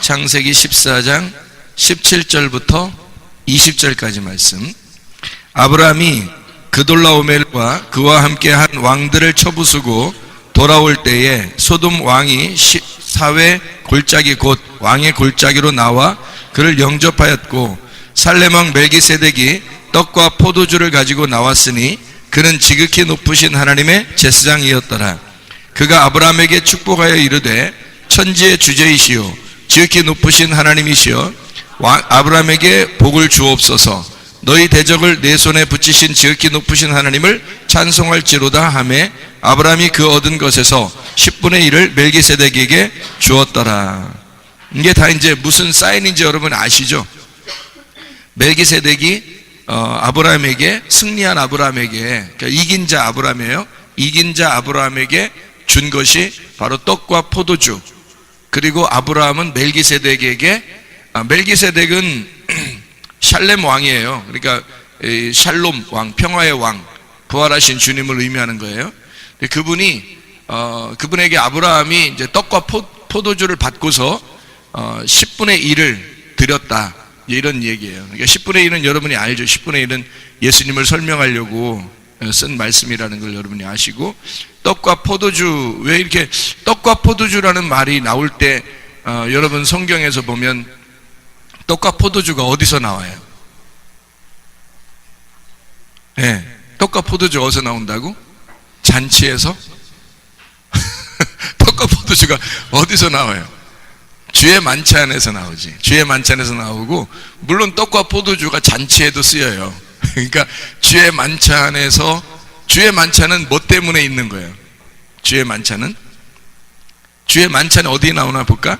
창세기 14장 17절부터 20절까지 말씀. 아브라함이 그돌라오멜과 그와 함께한 왕들을 쳐부수고 돌아올 때에 소돔 왕이 사회 골짜기 곧 왕의 골짜기로 나와 그를 영접하였고, 살렘 왕 멜기세덱이 떡과 포도주를 가지고 나왔으니 그는 지극히 높으신 하나님의 제사장이었더라. 그가 아브라함에게 축복하여 이르되, 천지의 주제이시오 지극히 높으신 하나님이시여 아브라함에게 복을 주옵소서. 너희 대적을 내 손에 붙이신 지극히 높으신 하나님을 찬송할지로다 하매, 아브라함이 그 얻은 것에서 10분의 1을 멜기세덱에게 주었더라. 이게 다 이제 무슨 사인인지 여러분 아시죠? 멜기세덱이 아브라함에게, 승리한 아브라함에게, 그러니까 이긴 자 아브라함이에요. 이긴 자 아브라함에게 준 것이 바로 떡과 포도주. 그리고 아브라함은 멜기세덱에게, 멜기세덱은 샬렘 왕이에요. 그러니까 샬롬 왕, 평화의 왕, 부활하신 주님을 의미하는 거예요. 그분에게 아브라함이 이제 떡과 포도주를 받고서 10분의 1을 드렸다, 이런 얘기예요. 그러니까 10분의 1은 여러분이 알죠. 10분의 1은 예수님을 설명하려고 쓴 말씀이라는 걸 여러분이 아시고, 떡과 포도주, 왜 이렇게 떡과 포도주라는 말이 나올 때 여러분 성경에서 보면 떡과 포도주가 어디서 나와요? 네, 떡과 포도주 어디서 나온다고? 잔치에서? 떡과 포도주가 어디서 나와요? 주의 만찬에서 나오지. 주의 만찬에서 나오고, 물론 떡과 포도주가 잔치에도 쓰여요. 그러니까 주의 만찬은 뭐 때문에 있는 거예요? 주의 만찬은 어디에 나오나 볼까?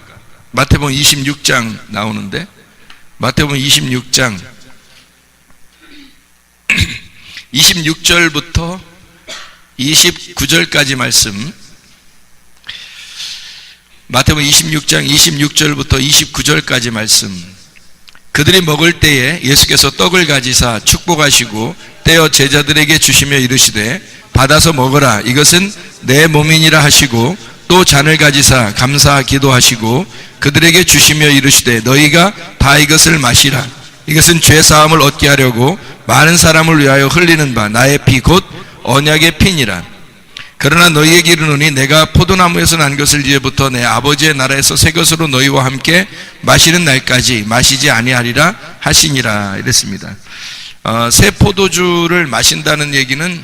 마태복음 26장 나오는데, 마태복음 26장 26절부터 29절까지 말씀. 마태복음 26장 26절부터 29절까지 말씀. 그들이 먹을 때에 예수께서 떡을 가지사 축복하시고 떼어 제자들에게 주시며 이르시되, 받아서 먹으라, 이것은 내 몸이니라 하시고, 또 잔을 가지사 감사 기도하시고 그들에게 주시며 이르시되, 너희가 다 이것을 마시라, 이것은 죄사함을 얻게 하려고 많은 사람을 위하여 흘리는 바 나의 피 곧 언약의 피니라. 그러나 너희에게 이르노니 내가 포도나무에서 난 것을 이제부터 내 아버지의 나라에서 새 것으로 너희와 함께 마시는 날까지 마시지 아니하리라 하시니라. 이랬습니다. 새 포도주를 마신다는 얘기는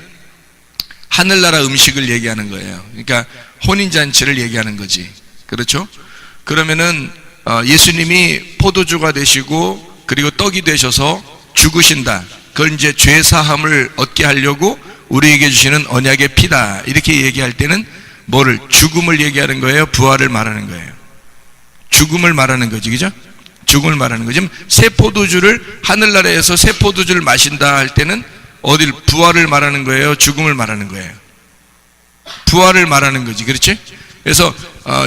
하늘나라 음식을 얘기하는 거예요. 그러니까 혼인잔치를 얘기하는 거지. 그렇죠? 그러면은 예수님이 포도주가 되시고 그리고 떡이 되셔서 죽으신다. 그걸 이제 죄사함을 얻게 하려고 우리에게 주시는 언약의 피다, 이렇게 얘기할 때는 뭐를? 죽음을 얘기하는 거예요? 부활을 말하는 거예요? 죽음을 말하는 거지, 그죠? 죽음을 말하는 거지. 새 포도주를, 하늘나라에서 새 포도주를 마신다 할 때는 어딜? 부활을 말하는 거예요? 죽음을 말하는 거예요? 부활을 말하는 거지, 그렇지? 그래서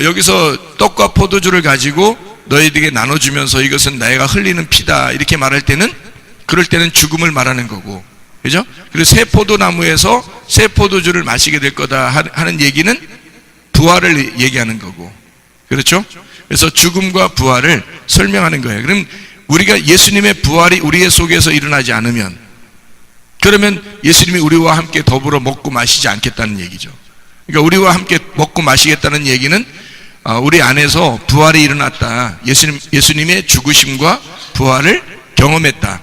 여기서 떡과 포도주를 가지고 너희들에게 나눠주면서 이것은 내가 흘리는 피다, 이렇게 말할 때는, 그럴 때는 죽음을 말하는 거고, 그죠? 그리고 새 포도나무에서 새 포도주를 마시게 될 거다 하는 얘기는 부활을 얘기하는 거고, 그렇죠? 그래서 죽음과 부활을 설명하는 거예요. 그럼 우리가 예수님의 부활이 우리의 속에서 일어나지 않으면, 그러면 예수님이 우리와 함께 더불어 먹고 마시지 않겠다는 얘기죠. 그러니까 우리와 함께 먹고 마시겠다는 얘기는 우리 안에서 부활이 일어났다, 예수님의 죽으심과 부활을 경험했다,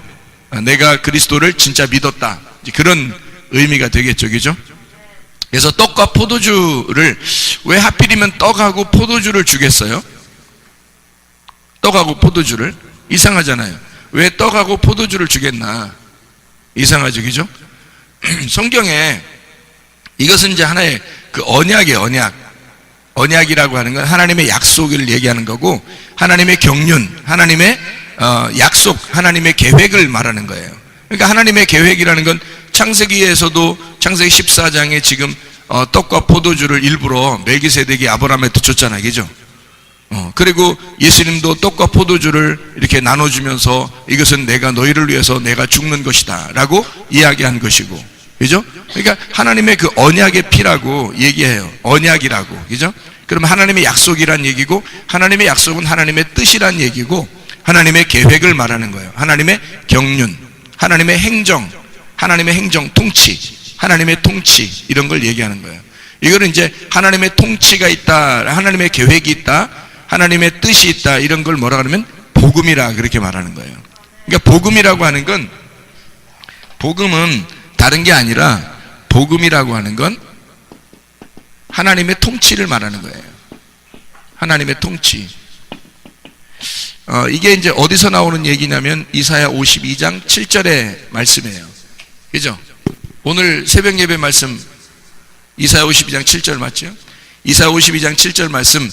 내가 그리스도를 진짜 믿었다, 그런 의미가 되겠죠, 그죠? 그래서 떡과 포도주를, 왜 하필이면 떡하고 포도주를 주겠어요? 떡하고 포도주를? 이상하잖아요. 왜 떡하고 포도주를 주겠나? 이상하죠, 그죠? 성경에 이것은 이제 하나의 그 언약이에요, 언약이라고 하는 건 하나님의 약속을 얘기하는 거고, 하나님의 경륜, 하나님의 약속, 하나님의 계획을 말하는 거예요. 그러니까 하나님의 계획이라는 건 창세기에서도, 창세기 14장에 지금 떡과 포도주를 일부러 멜기세덱이 아브라함한테 줬잖아요, 그죠? 그리고 예수님도 떡과 포도주를 이렇게 나눠주면서 이것은 내가 너희를 위해서 내가 죽는 것이다 라고 이야기한 것이고, 그죠? 그러니까 하나님의 그 언약의 피라고 얘기해요. 언약이라고, 그죠? 그러면 하나님의 약속이란 얘기고, 하나님의 약속은 하나님의 뜻이란 얘기고, 하나님의 계획을 말하는 거예요. 하나님의 경륜, 하나님의 행정, 통치, 하나님의 통치, 이런 걸 얘기하는 거예요. 이거는 이제 하나님의 통치가 있다, 하나님의 계획이 있다, 하나님의 뜻이 있다, 이런 걸 뭐라 그러면 복음이라 그렇게 말하는 거예요. 그러니까 복음이라고 하는 건, 복음은 다른 게 아니라, 복음이라고 하는 건 하나님의 통치를 말하는 거예요. 하나님의 통치. 이게 이제 어디서 나오는 얘기냐면 이사야 52장 7절의 말씀이에요. 그죠? 오늘 새벽 예배 말씀 이사야 52장 7절 맞죠? 이사야 52장 7절 말씀,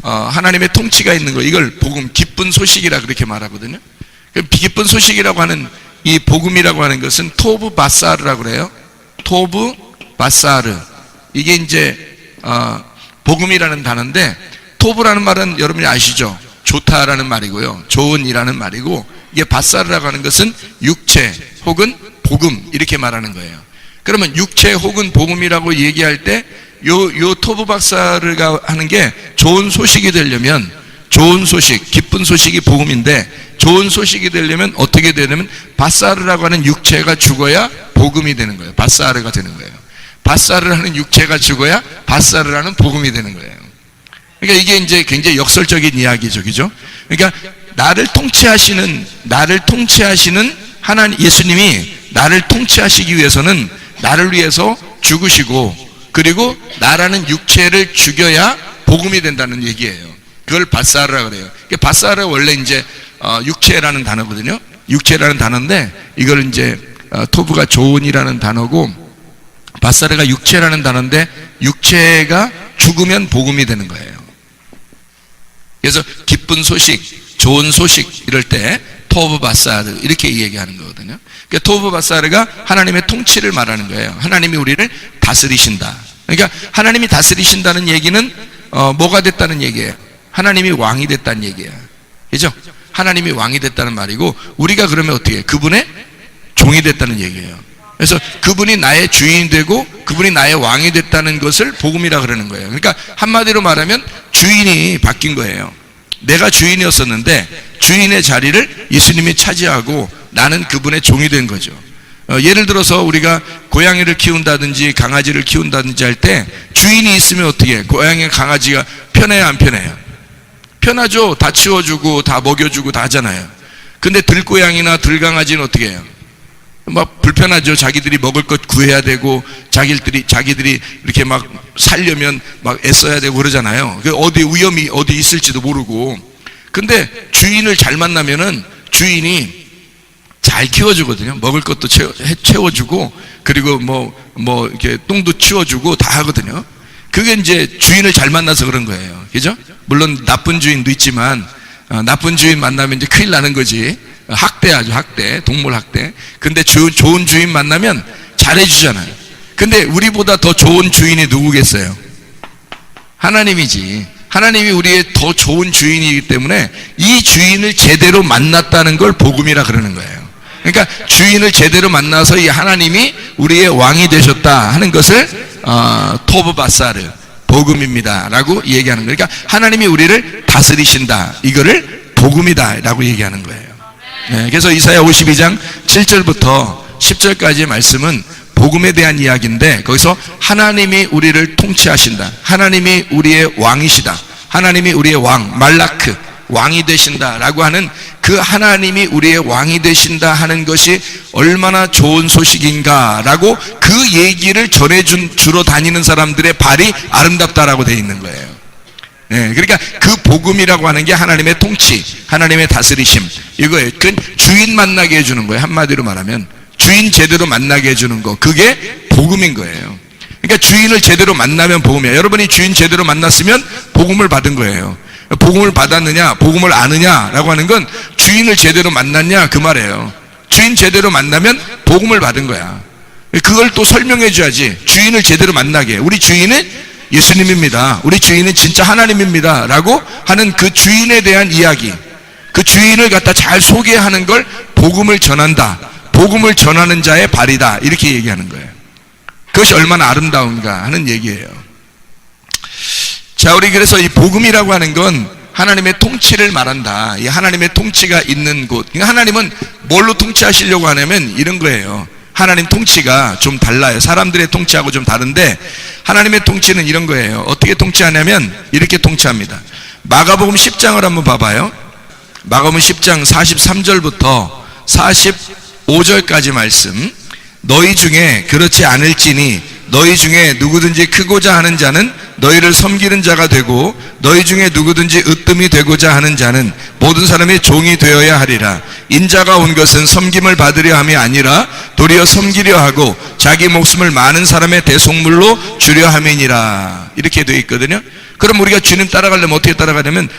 하나님의 통치가 있는 거, 이걸 복음, 기쁜 소식이라 그렇게 말하거든요. 기쁜 소식이라고 하는 이 복음이라고 하는 것은 토브 바사르라고 그래요. 토브 바사르. 이게 이제 복음이라는 단어인데, 토브라는 말은 여러분이 아시죠? 좋다라는 말이고요, 좋은이라는 말이고, 이게 바사르라고 하는 것은 육체 혹은 복음, 이렇게 말하는 거예요. 그러면 육체 혹은 복음이라고 얘기할 때 요 토브 바사르가 하는 게 좋은 소식이 되려면, 좋은 소식, 기쁜 소식이 복음인데, 좋은 소식이 되려면 어떻게 되냐면 바사르라고 하는 육체가 죽어야 복음이 되는 거예요. 바사르가 되는 거예요. 바사르라는 육체가 죽어야 바사르라는 복음이 되는 거예요. 그러니까 이게 이제 굉장히 역설적인 이야기죠, 그죠? 그러니까 나를 통치하시는 하나님, 예수님이 나를 통치하시기 위해서는 나를 위해서 죽으시고, 그리고 나라는 육체를 죽여야 복음이 된다는 얘기예요. 그걸 바사르라고 그래요. 바사르가 원래 이제 육체라는 단어거든요. 육체라는 단어인데, 이걸 이제 토브가 좋은이라는 단어고, 바사르가 육체라는 단어인데, 육체가 죽으면 복음이 되는 거예요. 그래서 기쁜 소식, 좋은 소식, 이럴 때 토브 바사르, 이렇게 얘기하는 거거든요. 그러니까 토브 바사르가 하나님의 통치를 말하는 거예요. 하나님이 우리를 다스리신다. 그러니까 하나님이 다스리신다는 얘기는 뭐가 됐다는 얘기예요? 하나님이 왕이 됐다는 얘기예요. 그죠? 하나님이 왕이 됐다는 말이고, 우리가 그러면 어떻게 해요? 그분의 종이 됐다는 얘기예요. 그래서 그분이 나의 주인이 되고 그분이 나의 왕이 됐다는 것을 복음이라 그러는 거예요. 그러니까 한마디로 말하면 주인이 바뀐 거예요. 내가 주인이었었는데 주인의 자리를 예수님이 차지하고 나는 그분의 종이 된 거죠. 예를 들어서 우리가 고양이를 키운다든지 강아지를 키운다든지 할 때 주인이 있으면 어떻게 해요? 고양이 강아지가 편해요, 안 편해요? 편하죠. 다 치워주고 다 먹여주고 다 하잖아요. 근데 들고양이나 들강아지는 어떻게 해요? 막 불편하죠. 자기들이 먹을 것 구해야 되고 자기들이 이렇게 막 살려면 막 애써야 되고 그러잖아요. 어디 위험이 어디 있을지도 모르고. 근데 주인을 잘 만나면은 주인이 잘 키워주거든요. 먹을 것도 채워주고, 그리고 뭐 이렇게 똥도 치워주고 다 하거든요. 그게 이제 주인을 잘 만나서 그런 거예요. 그죠? 물론 나쁜 주인도 있지만 나쁜 주인 만나면 이제 큰일 나는 거지. 학대하죠, 학대, 동물 학대. 근데 좋은 주인 만나면 잘해주잖아요. 근데 우리보다 더 좋은 주인이 누구겠어요? 하나님이지. 하나님이 우리의 더 좋은 주인이기 때문에 이 주인을 제대로 만났다는 걸 복음이라 그러는 거예요. 그러니까 주인을 제대로 만나서 이 하나님이 우리의 왕이 되셨다 하는 것을 토브 바사르, 복음입니다 라고 얘기하는 거예요. 그러니까 하나님이 우리를 다스리신다, 이거를 복음이다 라고 얘기하는 거예요. 네, 그래서 이사야 52장 7절부터 10절까지의 말씀은 복음에 대한 이야기인데, 거기서 하나님이 우리를 통치하신다, 하나님이 우리의 왕이시다, 하나님이 우리의 왕, 말라크, 왕이 되신다 라고 하는 그 하나님이 우리의 왕이 되신다 하는 것이 얼마나 좋은 소식인가 라고 그 얘기를 주러 다니는 사람들의 발이 아름답다라고 되어 있는 거예요. 네, 그러니까 그 복음이라고 하는 게 하나님의 통치, 하나님의 다스리심, 이거예요. 그 주인 만나게 해주는 거예요. 한마디로 말하면 주인 제대로 만나게 해주는 거, 그게 복음인 거예요. 그러니까 주인을 제대로 만나면 복음이에요. 여러분이 주인 제대로 만났으면 복음을 받은 거예요. 복음을 받았느냐, 복음을 아느냐 라고 하는 건 주인을 제대로 만났냐 그 말이에요. 주인 제대로 만나면 복음을 받은 거야. 그걸 또 설명해 줘야지. 주인을 제대로 만나게, 우리 주인은 예수님입니다, 우리 주인은 진짜 하나님입니다 라고 하는 그 주인에 대한 이야기, 그 주인을 갖다 잘 소개하는 걸 복음을 전한다, 복음을 전하는 자의 발이다, 이렇게 얘기하는 거예요. 그것이 얼마나 아름다운가 하는 얘기예요. 자, 우리 그래서 이 복음이라고 하는 건 하나님의 통치를 말한다. 이 하나님의 통치가 있는 곳. 그러니까 하나님은 뭘로 통치하시려고 하냐면 이런 거예요. 하나님 통치가 좀 달라요. 사람들의 통치하고 좀 다른데 하나님의 통치는 이런 거예요. 어떻게 통치하냐면 이렇게 통치합니다. 마가복음 10장을 한번 봐봐요. 마가복음 10장 43절부터 45절까지 말씀. 너희 중에 그렇지 않을지니 너희 중에 누구든지 크고자 하는 자는 너희를 섬기는 자가 되고 너희 중에 누구든지 으뜸이 되고자 하는 자는 모든 사람의 종이 되어야 하리라. 인자가 온 것은 섬김을 받으려 함이 아니라 도리어 섬기려 하고 자기 목숨을 많은 사람의 대속물로 주려 함이니라. 이렇게 되어 있거든요. 그럼 우리가 주님 따라가려면 어떻게 따라가냐면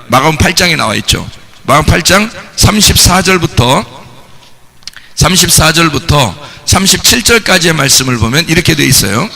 마가복음 8장에 나와 있죠. 마가복음 8장 34절부터 37절까지의 말씀을 보면 이렇게 되어 있어요.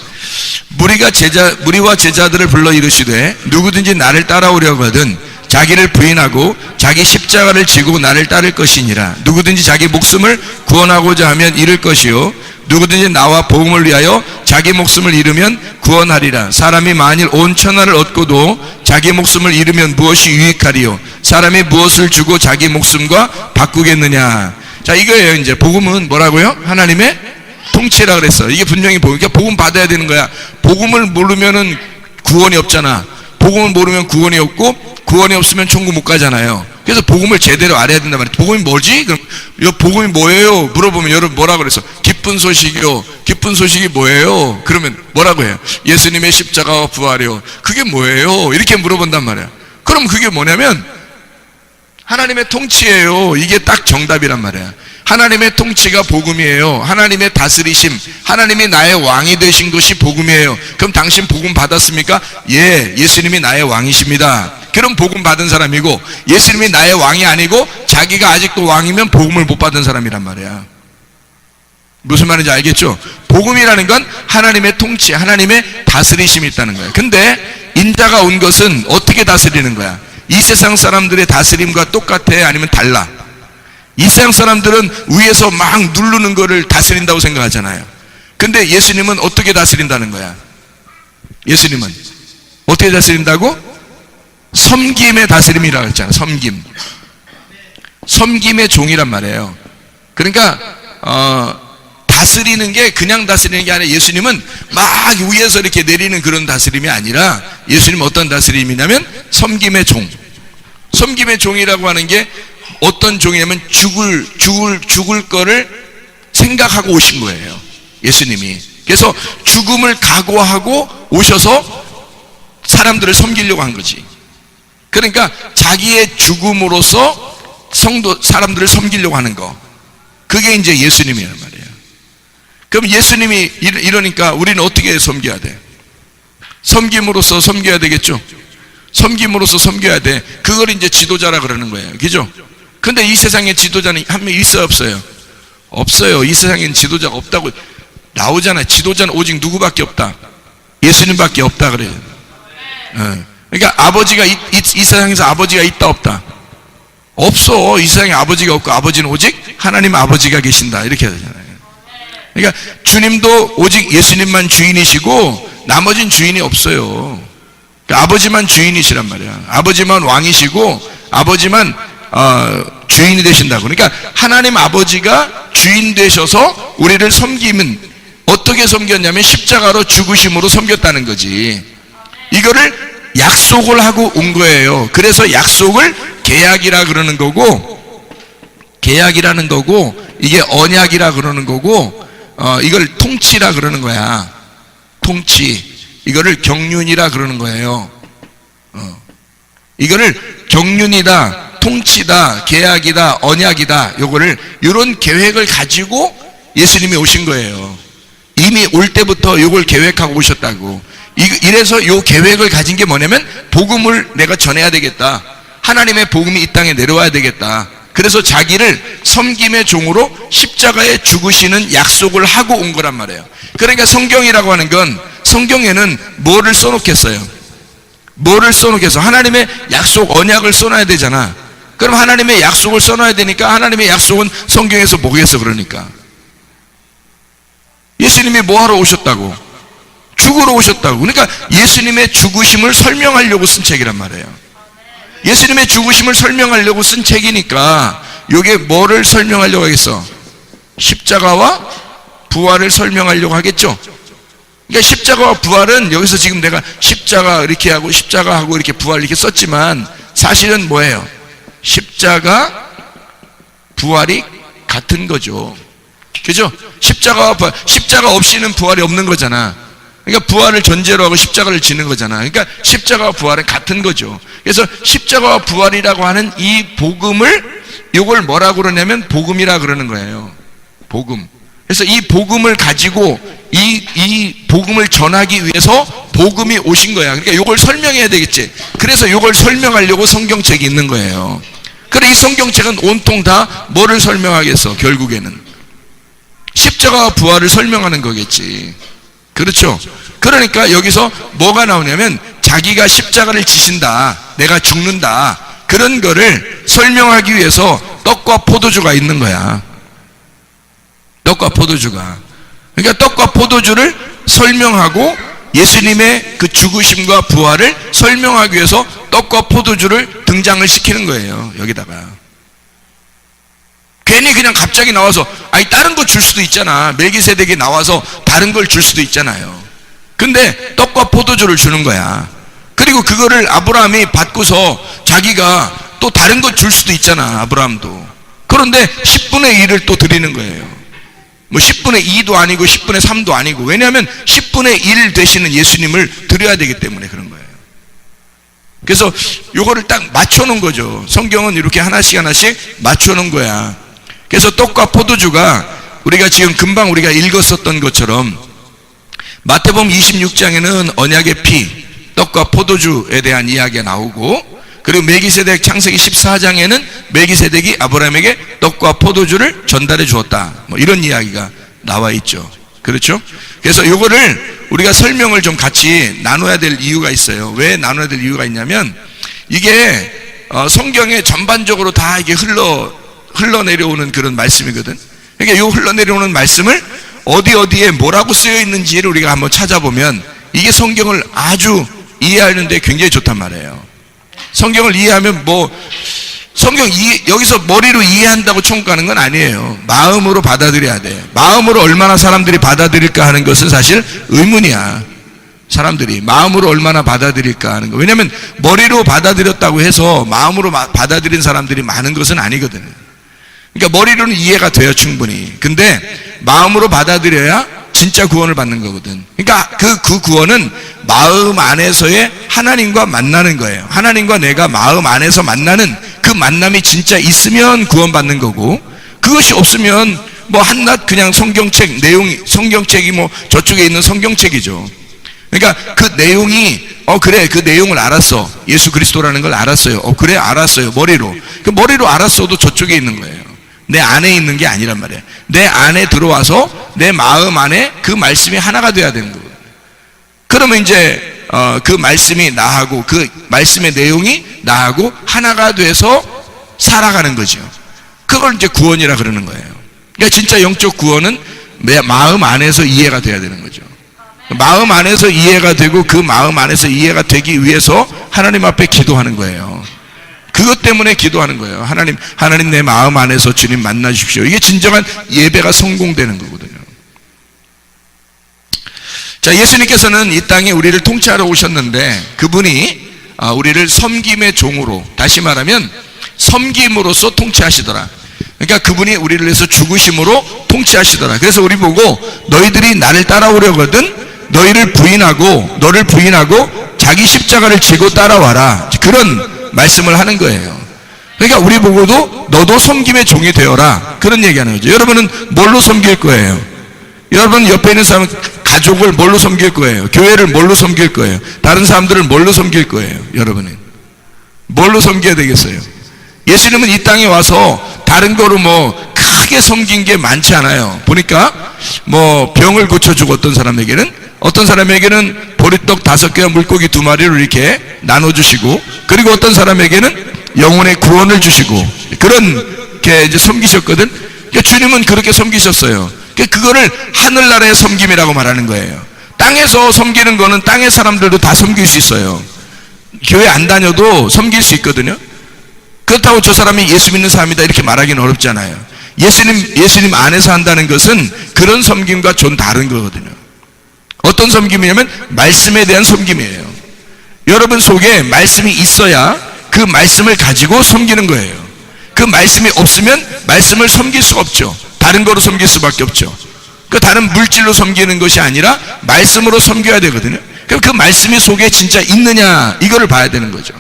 무리와 제자들을 불러 이르시되 누구든지 나를 따라오려거든 자기를 부인하고 자기 십자가를 지고 나를 따를 것이니라. 누구든지 자기 목숨을 구원하고자 하면 잃을 것이요 누구든지 나와 복음을 위하여 자기 목숨을 잃으면 구원하리라. 사람이 만일 온 천하를 얻고도 자기 목숨을 잃으면 무엇이 유익하리요? 사람이 무엇을 주고 자기 목숨과 바꾸겠느냐? 자, 이거예요. 이제 복음은 뭐라고요? 하나님의 통치라 그랬어. 이게 분명히 그러니까 복음 받아야 되는 거야. 복음을 모르면은 구원이 없잖아. 복음을 모르면 구원이 없고 구원이 없으면 천국 못 가잖아요. 그래서 복음을 제대로 알아야 된단 말이에요. 복음이 뭐지? 그럼 이 복음이 뭐예요? 물어보면 여러분 뭐라 그랬어? 기쁜 소식이요. 기쁜 소식이 뭐예요? 그러면 뭐라고 해요? 예수님의 십자가와 부활이요. 그게 뭐예요? 이렇게 물어본단 말이야. 그럼 그게 뭐냐면 하나님의 통치예요. 이게 딱 정답이란 말이야. 하나님의 통치가 복음이에요. 하나님의 다스리심, 하나님이 나의 왕이 되신 것이 복음이에요. 그럼 당신 복음 받았습니까? 예, 예수님이 나의 왕이십니다. 그럼 복음 받은 사람이고, 예수님이 나의 왕이 아니고 자기가 아직도 왕이면 복음을 못 받은 사람이란 말이야. 무슨 말인지 알겠죠? 복음이라는 건 하나님의 통치, 하나님의 다스리심이 있다는 거야. 근데 인자가 온 것은 어떻게 다스리는 거야? 이 세상 사람들의 다스림과 똑같아? 아니면 달라? 이 세상 사람들은 위에서 막 누르는 거를 다스린다고 생각하잖아요. 근데 예수님은 어떻게 다스린다는 거야? 예수님은 어떻게 다스린다고? 섬김의 다스림이라고 했잖아. 섬김의 종이란 말이에요. 그러니까 다스리는 게 그냥 다스리는 게 아니라 예수님은 막 위에서 이렇게 내리는 그런 다스림이 아니라 예수님은 어떤 다스림이냐면 섬김의 종. 섬김의 종이라고 하는 게 어떤 종이냐면 죽을 거를 생각하고 오신 거예요. 예수님이. 그래서 죽음을 각오하고 오셔서 사람들을 섬기려고 한 거지. 그러니까 자기의 죽음으로써 사람들을 섬기려고 하는 거. 그게 이제 예수님이란 말이에요. 그럼 예수님이 이러니까 우리는 어떻게 섬겨야 돼? 섬김으로써 섬겨야 되겠죠? 섬김으로써 섬겨야 돼. 그걸 이제 지도자라 그러는 거예요. 그죠? 근데 이 세상에 지도자는 한 명 있어요, 없어요? 없어요. 이 세상에는 지도자가 없다고 나오잖아요. 지도자는 오직 누구밖에 없다? 예수님밖에 없다 그래요. 그러니까 아버지가 이 세상에서 아버지가 있다 없다? 없어. 이 세상에 아버지가 없고 아버지는 오직 하나님 아버지가 계신다. 이렇게 해야 되잖아요. 그러니까 주님도 오직 예수님만 주인이시고 나머진 주인이 없어요. 그러니까 아버지만 주인이시란 말이야. 아버지만 왕이시고 아버지만 주인이 되신다고. 그러니까 하나님 아버지가 주인 되셔서 우리를 섬기면 어떻게 섬겼냐면 십자가로 죽으심으로 섬겼다는 거지. 이거를 약속을 하고 온 거예요. 그래서 약속을 계약이라 그러는 거고, 계약이라는 거고, 이게 언약이라 그러는 거고, 이걸 통치라 그러는 거야. 통치. 이거를 경륜이라 그러는 거예요. 이거를 경륜이다, 통치다, 계약이다, 언약이다, 요거를 이런 계획을 가지고 예수님이 오신 거예요. 이미 올 때부터 요걸 계획하고 오셨다고. 이래서 요 계획을 가진 게 뭐냐면 복음을 내가 전해야 되겠다. 하나님의 복음이 이 땅에 내려와야 되겠다. 그래서 자기를 섬김의 종으로 십자가에 죽으시는 약속을 하고 온 거란 말이에요. 그러니까 성경이라고 하는 건 성경에는 뭐를 써놓겠어요? 뭐를 써놓겠어? 하나님의 약속, 언약을 써놔야 되잖아. 그럼 하나님의 약속을 써놔야 되니까 하나님의 약속은 성경에서 뭐겠어? 그러니까 예수님이 뭐하러 오셨다고? 죽으러 오셨다고. 그러니까 예수님의 죽으심을 설명하려고 쓴 책이란 말이에요. 예수님의 죽으심을 설명하려고 쓴 책이니까 이게 뭐를 설명하려고 하겠어? 십자가와 부활을 설명하려고 하겠죠. 그러니까 십자가와 부활은 여기서 지금 내가 십자가 이렇게 하고 십자가 하고 이렇게 부활 이렇게 썼지만 사실은 뭐예요? 십자가 부활이 같은 거죠. 그죠? 십자가와 부활, 십자가 없이는 부활이 없는 거잖아. 그러니까 부활을 전제로 하고 십자가를 지는 거잖아. 그러니까 십자가와 부활은 같은 거죠. 그래서 십자가와 부활이라고 하는 이 복음을 이걸 뭐라고 그러냐면 복음이라 그러는 거예요. 복음. 그래서 이 복음을 가지고 이 복음을 전하기 위해서 복음이 오신 거야. 그러니까 이걸 설명해야 되겠지. 그래서 이걸 설명하려고 성경책이 있는 거예요. 그래 이 성경책은 온통 다 뭐를 설명하겠어? 결국에는 십자가와 부활을 설명하는 거겠지. 그렇죠? 그러니까 여기서 뭐가 나오냐면 자기가 십자가를 지신다, 내가 죽는다, 그런 거를 설명하기 위해서 떡과 포도주가 있는 거야. 떡과 포도주가. 그러니까 떡과 포도주를 설명하고 예수님의 그 죽으심과 부활을 설명하기 위해서 떡과 포도주를 등장을 시키는 거예요. 여기다가 괜히 그냥 갑자기 나와서 아니 다른 거 줄 수도 있잖아. 멜기세덱이 나와서 다른 걸 줄 수도 있잖아요. 근데 떡과 포도주를 주는 거야. 그리고 그거를 아브라함이 받고서 자기가 또 다른 거 줄 수도 있잖아. 아브라함도. 그런데 10분의 1을 또 드리는 거예요. 뭐 10분의 2도 아니고 10분의 3도 아니고, 왜냐하면 10분의 1 되시는 예수님을 드려야 되기 때문에 그런 거예요. 그래서 요거를 딱 맞춰놓은 거죠. 성경은 이렇게 하나씩 하나씩 맞춰놓은 거야. 그래서 떡과 포도주가 우리가 지금 금방 우리가 읽었었던 것처럼 마태복음 26장에는 언약의 피, 떡과 포도주에 대한 이야기가 나오고, 그리고 멜기세덱 창세기 14장에는 멜기세덱이 아브라함에게 떡과 포도주를 전달해 주었다, 뭐 이런 이야기가 나와 있죠. 그렇죠? 그래서 요거를 우리가 설명을 좀 같이 나눠야 될 이유가 있어요. 왜 나눠야 될 이유가 있냐면 이게 성경에 전반적으로 다 이게 흘러내려오는 그런 말씀이거든. 그러니까 요 흘러내려오는 말씀을 어디에 뭐라고 쓰여 있는지를 우리가 한번 찾아보면 이게 성경을 아주 이해하는 데 굉장히 좋단 말이에요. 성경을 이해하면 여기서 머리로 이해한다고 천국 가는 건 아니에요. 마음으로 받아들여야 돼. 마음으로 얼마나 사람들이 받아들일까 하는 것은 사실 의문이야. 사람들이 마음으로 얼마나 받아들일까 하는 거. 왜냐하면 머리로 받아들였다고 해서 마음으로 받아들인 사람들이 많은 것은 아니거든요. 그러니까 머리로는 이해가 돼요, 충분히. 근데 마음으로 받아들여야 진짜 구원을 받는 거거든. 그러니까 그 구원은 마음 안에서의 하나님과 만나는 거예요. 하나님과 내가 마음 안에서 만나는 그 만남이 진짜 있으면 구원받는 거고, 그것이 없으면 뭐 한낱 그냥 성경책 내용이, 성경책이 뭐 저쪽에 있는 성경책이죠. 그러니까 그 내용이 그래, 그 내용을 알았어. 예수 그리스도라는 걸 알았어요. 그래, 알았어요. 머리로. 그 머리로 알았어도 저쪽에 있는 거예요. 내 안에 있는 게 아니란 말이에요. 내 안에 들어와서 내 마음 안에 그 말씀이 하나가 돼야 되는 거예요. 그러면 이제 그 말씀이 나하고 그 말씀의 내용이 나하고 하나가 돼서 살아가는 거죠. 그걸 이제 구원이라 그러는 거예요. 그러니까 진짜 영적 구원은 내 마음 안에서 이해가 돼야 되는 거죠. 마음 안에서 이해가 되고 그 마음 안에서 이해가 되기 위해서 하나님 앞에 기도하는 거예요. 그것 때문에 기도하는 거예요. 하나님 내 마음 안에서 주님 만나 주십시오. 이게 진정한 예배가 성공되는 거거든요. 자, 예수님께서는 이 땅에 우리를 통치하러 오셨는데 그분이 우리를 섬김의 종으로, 다시 말하면 섬김으로써 통치하시더라. 그러니까 그분이 우리를 위해서 죽으심으로 통치하시더라. 그래서 우리 보고 너희들이 나를 따라오려거든 너를 부인하고 자기 십자가를 지고 따라와라, 그런 말씀을 하는 거예요. 그러니까 우리 보고도 너도 섬김의 종이 되어라, 그런 얘기하는 거죠. 여러분은 뭘로 섬길 거예요? 여러분 옆에 있는 사람은 가족을 뭘로 섬길 거예요? 교회를 뭘로 섬길 거예요? 다른 사람들을 뭘로 섬길 거예요? 여러분은 뭘로 섬겨야 되겠어요? 예수님은 이 땅에 와서 다른 거로 뭐 크게 섬긴 게 많지 않아요. 보니까 뭐 병을 고쳐주고 어떤 사람에게는 보리떡 5개와 물고기 2마리를 이렇게 나눠주시고, 그리고 어떤 사람에게는 영혼의 구원을 주시고, 그렇게 이제 섬기셨거든. 그러니까 주님은 그렇게 섬기셨어요. 그거를 하늘나라의 섬김이라고 말하는 거예요. 땅에서 섬기는 거는 땅의 사람들도 다 섬길 수 있어요. 교회 안 다녀도 섬길 수 있거든요. 그렇다고 저 사람이 예수 믿는 사람이다 이렇게 말하기는 어렵잖아요. 예수님 안에서 한다는 것은 그런 섬김과 좀 다른 거거든요. 어떤 섬김이냐면 말씀에 대한 섬김이에요. 여러분 속에 말씀이 있어야 그 말씀을 가지고 섬기는 거예요. 그 말씀이 없으면 말씀을 섬길 수가 없죠. 다른 거로 섬길 수밖에 없죠. 그 다른 물질로 섬기는 것이 아니라 말씀으로 섬겨야 되거든요. 그럼 그 말씀이 속에 진짜 있느냐 이거를 봐야 되는 거죠.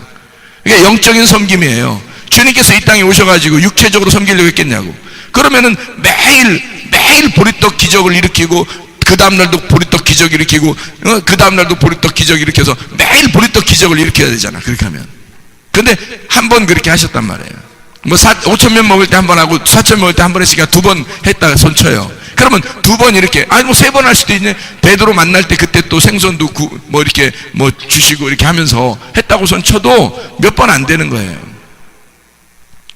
이게 영적인 섬김이에요. 주님께서 이 땅에 오셔가지고 육체적으로 섬기려고 했겠냐고. 그러면은 매일 보리떡 기적을 일으키고 그 다음날도 보리떡 기적 일으키고 그 다음날도 보리떡 기적 일으켜서 매일 보리떡 기적을 일으켜야 되잖아. 그렇게 하면. 근데 한 번 그렇게 하셨단 말이에요. 뭐 5,000명 먹을 때 한 번 하고 4,000명 먹을 때 한 번 했으니까 2번 했다가 손쳐요. 그러면 2번 이렇게 아니 뭐 3번 할 수도 있네. 베드로 만날 때 그때 또 생선도 뭐 이렇게 뭐 주시고 이렇게 하면서 했다고 손쳐도 몇 번 안 되는 거예요.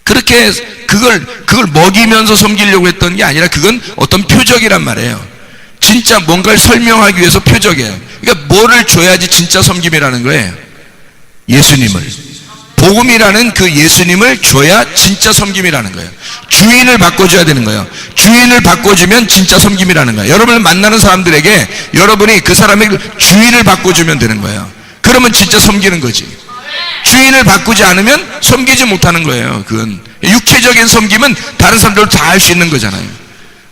그렇게 그걸 먹이면서 섬기려고 했던 게 아니라 그건 어떤 표적이란 말이에요. 진짜 뭔가를 설명하기 위해서 표적이에요. 그러니까 뭐를 줘야지 진짜 섬김이라는 거예요. 예수님을. 복음이라는 그 예수님을 줘야 진짜 섬김이라는 거예요. 주인을 바꿔줘야 되는 거예요. 주인을 바꿔주면 진짜 섬김이라는 거예요. 여러분을 만나는 사람들에게 여러분이 그 사람의 주인을 바꿔주면 되는 거예요. 그러면 진짜 섬기는 거지. 주인을 바꾸지 않으면 섬기지 못하는 거예요. 그건 육체적인 섬김은 다른 사람들도 다 할 수 있는 거잖아요.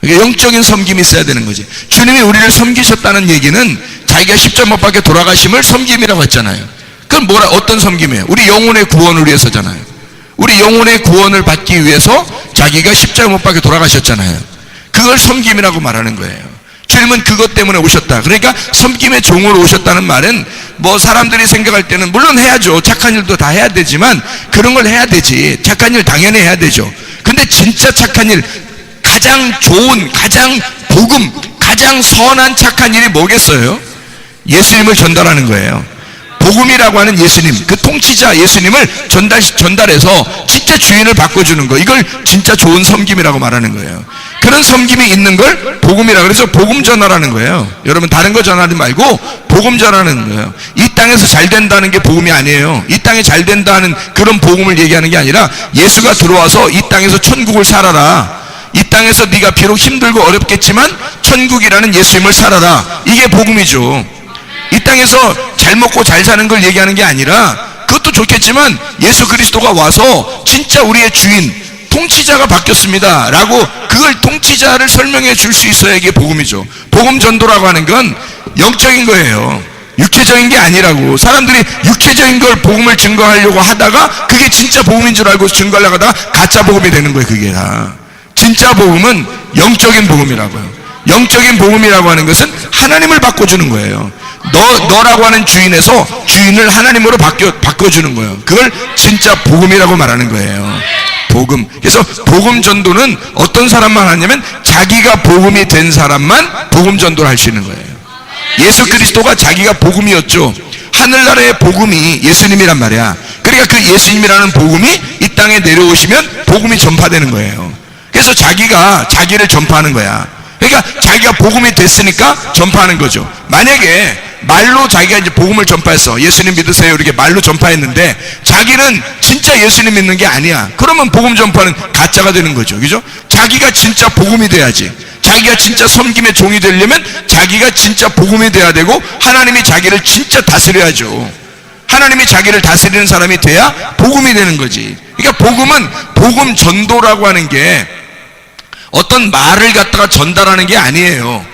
영적인 섬김이 있어야 되는 거지. 주님이 우리를 섬기셨다는 얘기는 자기가 십자가 못 박혀 돌아가심을 섬김이라고 했잖아요. 그건 어떤 섬김이에요? 우리 영혼의 구원을 위해서잖아요. 우리 영혼의 구원을 받기 위해서 자기가 십자가 못 박혀 돌아가셨잖아요. 그걸 섬김이라고 말하는 거예요. 주님은 그것 때문에 오셨다. 그러니까 섬김의 종으로 오셨다는 말은 뭐 사람들이 생각할 때는 물론 해야죠. 착한 일도 다 해야 되지만 그런 걸 해야 되지. 착한 일 당연히 해야 되죠. 근데 진짜 착한 일, 가장 좋은, 가장 복음, 가장 선한 착한 일이 뭐겠어요? 예수님을 전달하는 거예요. 복음이라고 하는 예수님, 그 통치자 예수님을 전달해서 진짜 주인을 바꿔주는 거, 이걸 진짜 좋은 섬김이라고 말하는 거예요. 그런 섬김이 있는 걸 복음이라 그래서 복음 전하라는 거예요. 여러분 다른 거 전하지 말고 복음 전하는 거예요. 이 땅에서 잘 된다는 게 복음이 아니에요. 이 땅에 잘 된다는 그런 복음을 얘기하는 게 아니라 예수가 들어와서 이 땅에서 천국을 살아라. 이 땅에서 네가 비록 힘들고 어렵겠지만 천국이라는 예수님을 살아라. 이게 복음이죠. 이 땅에서 잘 먹고 잘 사는 걸 얘기하는 게 아니라 그것도 좋겠지만 예수 그리스도가 와서 진짜 우리의 주인, 통치자가 바뀌었습니다 라고 그걸 통치자를 설명해 줄 수 있어야 이게 복음이죠. 복음 전도라고 하는 건 영적인 거예요. 육체적인 게 아니라고. 사람들이 육체적인 걸 복음을 증거하려고 하다가 그게 진짜 복음인 줄 알고 증거하려고 하다가 가짜 복음이 되는 거예요. 그게 다. 진짜 복음은 영적인 복음이라고요. 영적인 복음이라고 하는 것은 하나님을 바꿔주는 거예요. 너라고 하는 주인에서 주인을 하나님으로 바꿔주는 거예요. 그걸 진짜 복음이라고 말하는 거예요. 복음. 그래서 복음 전도는 어떤 사람만 하냐면 자기가 복음이 된 사람만 복음 전도를 할 수 있는 거예요. 예수 그리스도가 자기가 복음이었죠. 하늘나라의 복음이 예수님이란 말이야. 그러니까 그 예수님이라는 복음이 이 땅에 내려오시면 복음이 전파되는 거예요. 그래서 자기가 자기를 전파하는 거야. 그러니까 자기가 복음이 됐으니까 전파하는 거죠. 만약에 말로 자기가 이제 복음을 전파했어. 예수님 믿으세요. 이렇게 말로 전파했는데 자기는 진짜 예수님 믿는 게 아니야. 그러면 복음 전파는 가짜가 되는 거죠. 그죠? 자기가 진짜 복음이 돼야지. 자기가 진짜 섬김의 종이 되려면 자기가 진짜 복음이 돼야 되고 하나님이 자기를 진짜 다스려야죠. 하나님이 자기를 다스리는 사람이 돼야 복음이 되는 거지. 그러니까 복음은 복음 전도라고 하는 게 어떤 말을 갖다가 전달하는 게 아니에요.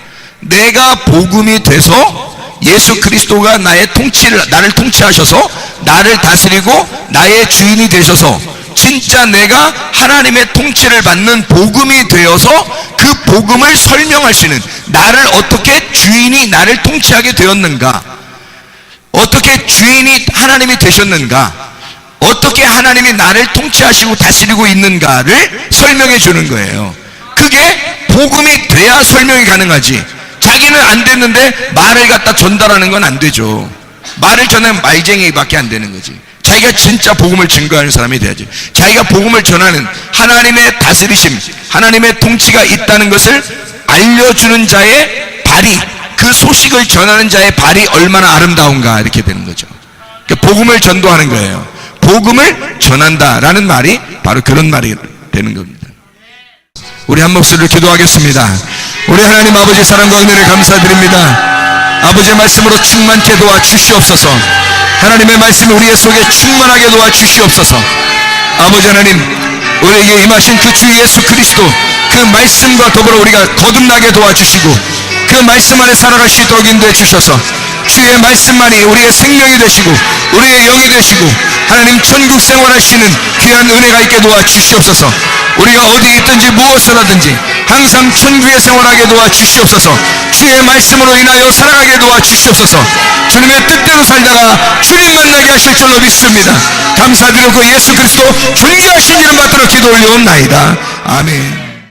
내가 복음이 돼서 예수 그리스도가 나를 통치하셔서 나를 다스리고 나의 주인이 되셔서 진짜 내가 하나님의 통치를 받는 복음이 되어서 그 복음을 설명할 수 있는, 나를 어떻게 주인이 나를 통치하게 되었는가, 어떻게 주인이 하나님이 되셨는가, 어떻게 하나님이 나를 통치하시고 다스리고 있는가를 설명해 주는 거예요. 그게 복음이 돼야 설명이 가능하지. 자기는 안 됐는데 말을 갖다 전달하는 건 안 되죠. 말을 전하면 말쟁이밖에 안 되는 거지. 자기가 진짜 복음을 증거하는 사람이 돼야지. 자기가 복음을 전하는 하나님의 다스리심, 하나님의 통치가 있다는 것을 알려주는 자의 발이, 그 소식을 전하는 자의 발이 얼마나 아름다운가 이렇게 되는 거죠. 그러니까 복음을 전도하는 거예요. 복음을 전한다라는 말이 바로 그런 말이 되는 겁니다. 우리 한 목소리로 기도하겠습니다. 우리 하나님 아버지 사랑과 은혜를 감사드립니다. 아버지의 말씀으로 충만케 도와주시옵소서. 하나님의 말씀이 우리의 속에 충만하게 도와주시옵소서. 아버지 하나님, 우리에게 임하신 그 주 예수 그리스도 그 말씀과 더불어 우리가 거듭나게 도와주시고 그 말씀 안에 살아갈 수 있도록 인도해 주셔서 주의 말씀만이 우리의 생명이 되시고 우리의 영이 되시고 하나님 천국 생활할 수 있는 귀한 은혜가 있게 도와주시옵소서. 우리가 어디 있든지 무엇을 하든지 항상 천국의 생활하게 도와주시옵소서. 주의 말씀으로 인하여 살아가게 도와주시옵소서. 주님의 뜻대로 살다가 주님 만나게 하실 줄로 믿습니다. 감사드리고 예수 그리스도 존귀하신 이름 받들어 기도 올려옵나이다. 아멘.